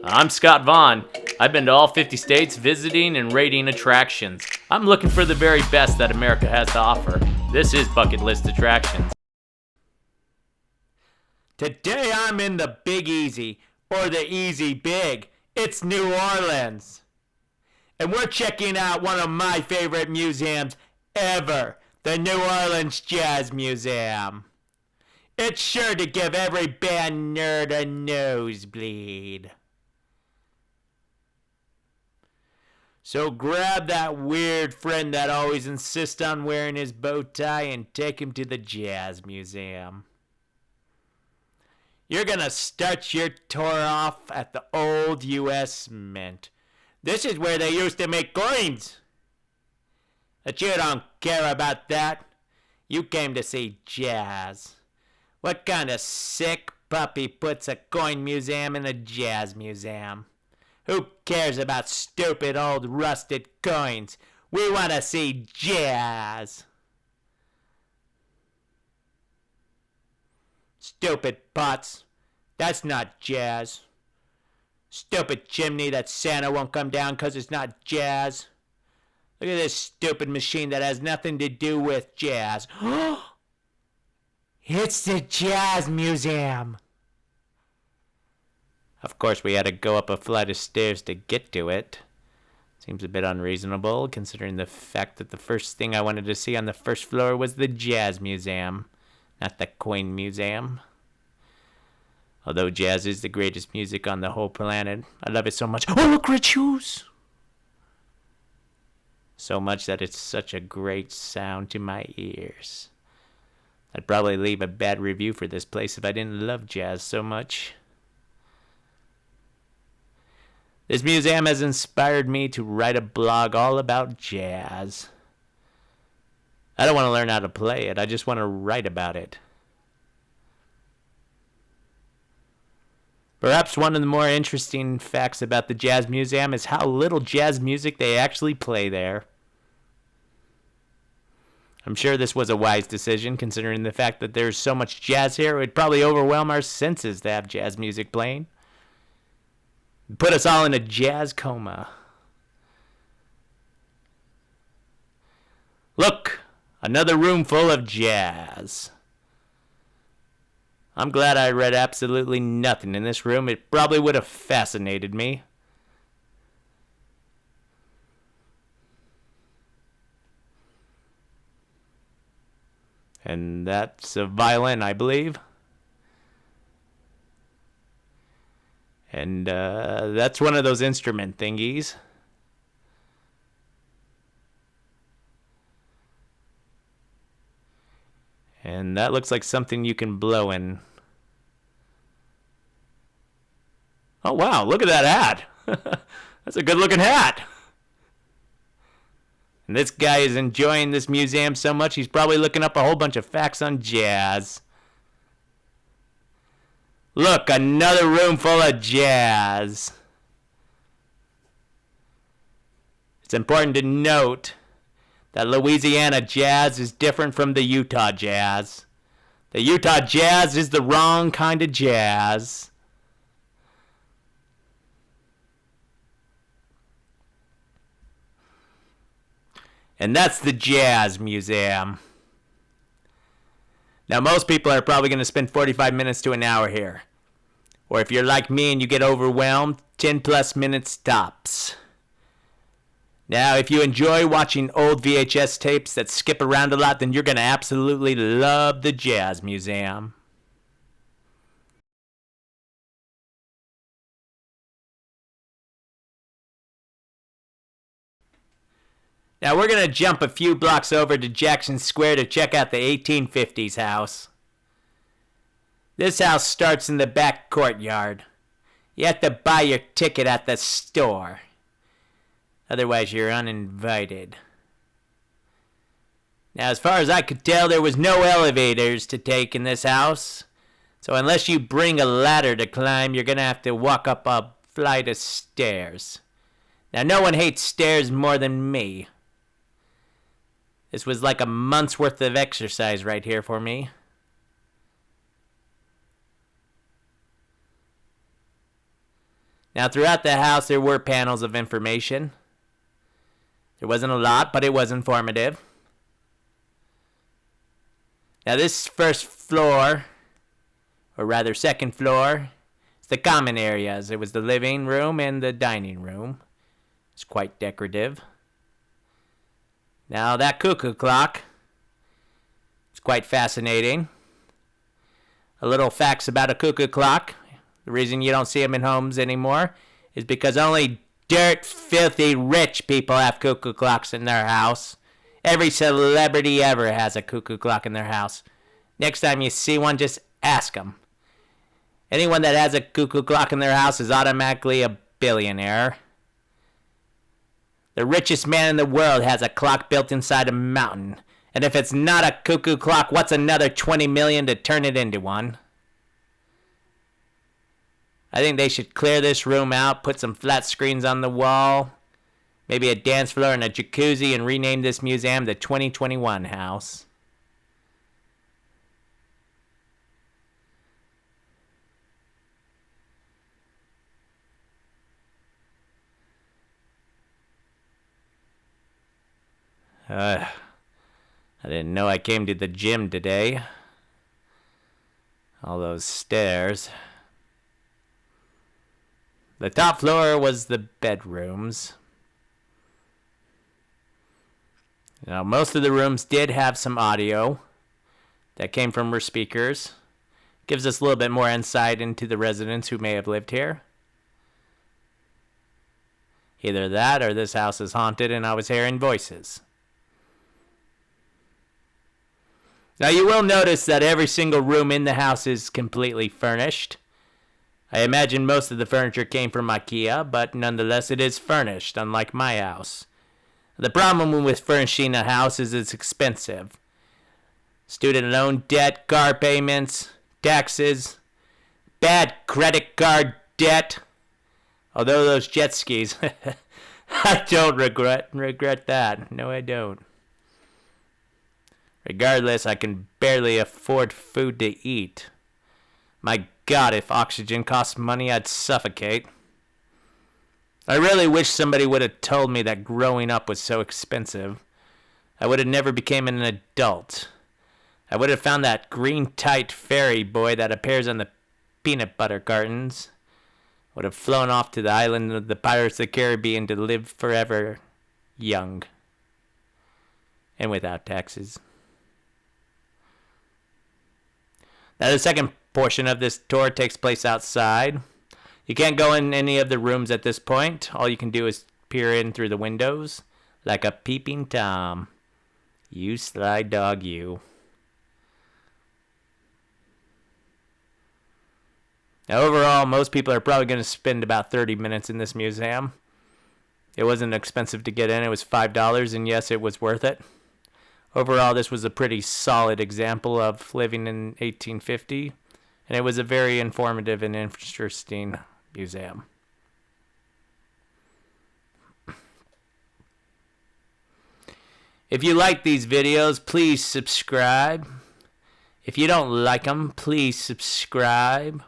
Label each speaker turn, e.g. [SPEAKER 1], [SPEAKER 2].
[SPEAKER 1] I'm Scott Vaughn. I've been to all 50 states visiting and rating attractions. I'm looking for the very best that America has to offer. This is Bucketlist Attractions. Today I'm in the Big Easy, or the Easy Big. It's New Orleans. And we're checking out one of my favorite museums ever, the New Orleans Jazz Museum. It's sure to give every band nerd a nosebleed. So grab that weird friend that always insists on wearing his bow tie and take him to the Jazz Museum. You're gonna start your tour off at the old U.S. Mint. This is where they used to make coins. But you don't care about that. You came to see jazz. What kind of sick puppy puts a coin museum in a jazz museum? Who cares about stupid old rusted coins? We want to see jazz. Stupid pots. That's not jazz. Stupid chimney that Santa won't come down because it's not jazz. Look at this stupid machine that has nothing to do with jazz. It's the Jazz Museum. Of course, we had to go up a flight of stairs to get to it. Seems a bit unreasonable, considering the fact that the first thing I wanted to see on the first floor was the Jazz Museum, not the Coin Museum. Although jazz is the greatest music on the whole planet, I love it so much. Oh, look, red shoes! So much that it's such a great sound to my ears. I'd probably leave a bad review for this place if I didn't love jazz so much. This museum has inspired me to write a blog all about jazz. I don't want to learn how to play it, I just want to write about it. Perhaps one of the more interesting facts about the Jazz Museum is how little jazz music they actually play there. I'm sure this was a wise decision, considering the fact that there's so much jazz here, it would probably overwhelm our senses to have jazz music playing. Put us all in a jazz coma. Look, another room full of jazz. I'm glad I read absolutely nothing in this room. It probably would have fascinated me. And that's a violin, I believe. And that's one of those instrument thingies. And that looks like something you can blow in. Oh, wow, look at that hat. That's a good looking hat. And this guy is enjoying this museum so much, he's probably looking up a whole bunch of facts on jazz. Look, another room full of jazz. It's important to note that Louisiana jazz is different from the Utah jazz. The Utah jazz is the wrong kind of jazz. And that's the Jazz Museum. Now, most people are probably going to spend 45 minutes to an hour here. Or if you're like me and you get overwhelmed, 10 plus minutes tops. Now, if you enjoy watching old VHS tapes that skip around a lot, then you're going to absolutely love the Jazz Museum. Now we're going to jump a few blocks over to Jackson Square to check out the 1850s house. This house starts in the back courtyard. You have to buy your ticket at the store. Otherwise you're uninvited. Now as far as I could tell, there was no elevators to take in this house. So unless you bring a ladder to climb, you're going to have to walk up a flight of stairs. Now no one hates stairs more than me. This was like a month's worth of exercise right here for me. Now, throughout the house, there were panels of information. There wasn't a lot, but it was informative. Now, this first floor, or rather second floor, is the common areas. It was the living room and the dining room. It's quite decorative. Now, that cuckoo clock is quite fascinating. A little facts about a cuckoo clock. The reason you don't see them in homes anymore is because only dirt, filthy, rich people have cuckoo clocks in their house. Every celebrity ever has a cuckoo clock in their house. Next time you see one, just ask them. Anyone that has a cuckoo clock in their house is automatically a billionaire. The richest man in the world has a clock built inside a mountain. And if it's not a cuckoo clock, what's another $20 million to turn it into one? I think they should clear this room out, put some flat screens on the wall, maybe a dance floor and a jacuzzi, and rename this museum the 2021 House. I didn't know I came to the gym today. All those stairs. The top floor was the bedrooms. Now, most of the rooms did have some audio that came from her speakers. Gives us a little bit more insight into the residents who may have lived here. Either that or this house is haunted and I was hearing voices. Now, you will notice that every single room in the house is completely furnished. I imagine most of the furniture came from IKEA, but nonetheless it is furnished, unlike my house. The problem with furnishing a house is it's expensive. Student loan debt, car payments, taxes, bad credit card debt. Although those jet skis, I don't regret that. No, I don't. Regardless, I can barely afford food to eat. My God, if oxygen costs money, I'd suffocate. I really wish somebody would have told me that growing up was so expensive. I would have never became an adult. I would have found that green tight fairy boy that appears on the peanut butter cartons. Would have flown off to the island of the Pirates of the Caribbean to live forever young. And without taxes. Now, the second portion of this tour takes place outside. You can't go in any of the rooms at this point. All you can do is peer in through the windows like a peeping Tom. You sly dog, you. Now, overall, most people are probably going to spend about 30 minutes in this museum. It wasn't expensive to get in. It was $5, and yes, it was worth it. Overall, this was a pretty solid example of living in 1850. And it was a very informative and interesting museum. If you like these videos, please subscribe. If you don't like them, please subscribe.